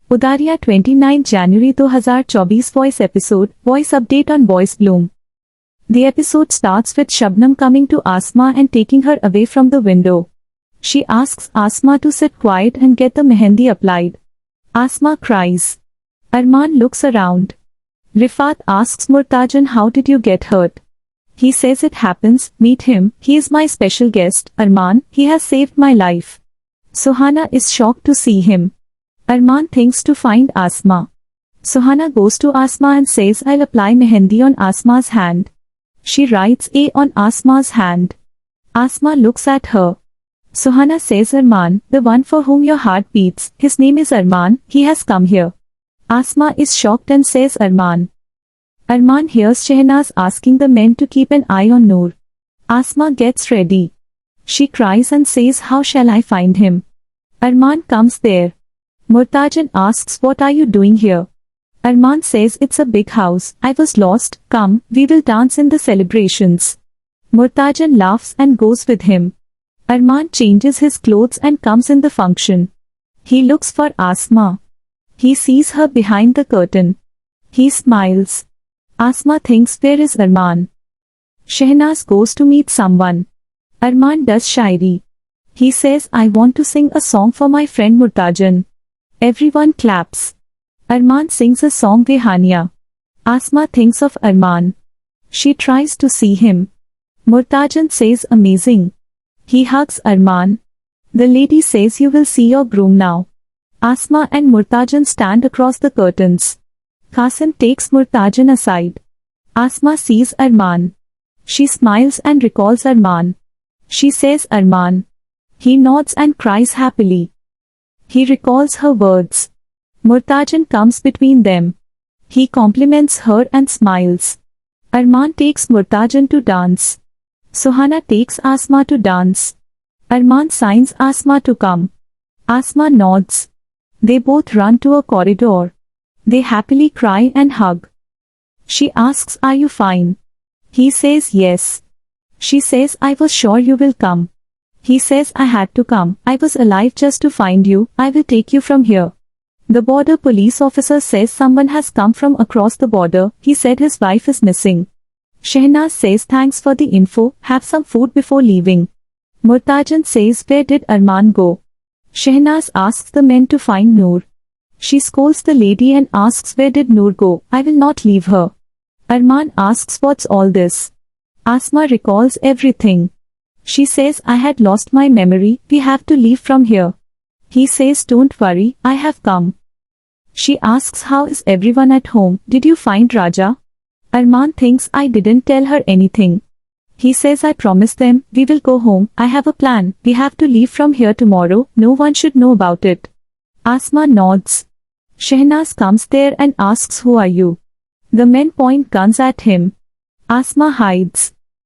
Udaariyaan 29th January 2024 voice episode, voice update on VoiceBloom. The episode starts with Shabnam coming to Asma and taking her away from the window. She asks Asma to sit quiet and get the mehendi applied. Asma cries. Arman looks around. Rifat asks Murtajan, how did you get hurt? He says it happens, meet him, he is my special guest, Arman, he has saved my life. Suhana is shocked to see him. Arman thinks to find Asma. Suhana goes to Asma and says, I'll apply mehendi on Asma's hand. She writes A on Asma's hand. Asma looks at her. Suhana says, Arman, the one for whom your heart beats, his name is Arman, he has come here. Asma is shocked and says Arman. Arman hears Shehnaz asking the men to keep an eye on Noor. Asma gets ready. She cries and says, how shall I find him? Arman comes there. Murtajan asks, what are you doing here? Arman says, it's a big house, I was lost, come, we will dance in the celebrations. Murtajan laughs and goes with him. Arman changes his clothes and comes in the function. He looks for Asma. He sees her behind the curtain. He smiles. Asma thinks, where is Arman? Shehnaz goes to meet someone. Arman does shairi. He says, I want to sing a song for my friend Murtajan. Everyone claps. Arman sings a song Rehania. Asma thinks of Arman. She tries to see him. Murtajan says, amazing. He hugs Arman. The lady says, you will see your groom now. Asma and Murtajan stand across the curtains. Qasim takes Murtajan aside. Asma sees Arman. She smiles and recalls Arman. She says Arman. He nods and cries happily. He recalls her words. Murtajan comes between them. He compliments her and smiles. Arman takes Murtajan to dance. Suhana takes Asma to dance. Arman signs Asma to come. Asma nods. They both run to a corridor. They happily cry and hug. She asks, are you fine? He says yes. She says, I was sure you will come. He says, I had to come, I was alive just to find you, I will take you from here. The border police officer says someone has come from across the border, he said his wife is missing. Shehnaz says thanks for the info, have some food before leaving. Murtajan says, where did Arman go? Shehnaz asks the men to find Noor. She scolds the lady and asks, where did Noor go? I will not leave her. Arman asks, what's all this? Asma recalls everything. She says, I had lost my memory, we have to leave from here. He says, don't worry, I have come. She asks, how is everyone at home, did you find Raja? Arman thinks, I didn't tell her anything. He says, I promised them, we will go home, I have a plan, we have to leave from here tomorrow, no one should know about it. Asma nods. Shehnaz comes there and asks, who are you? The men point guns at him. Asma hides.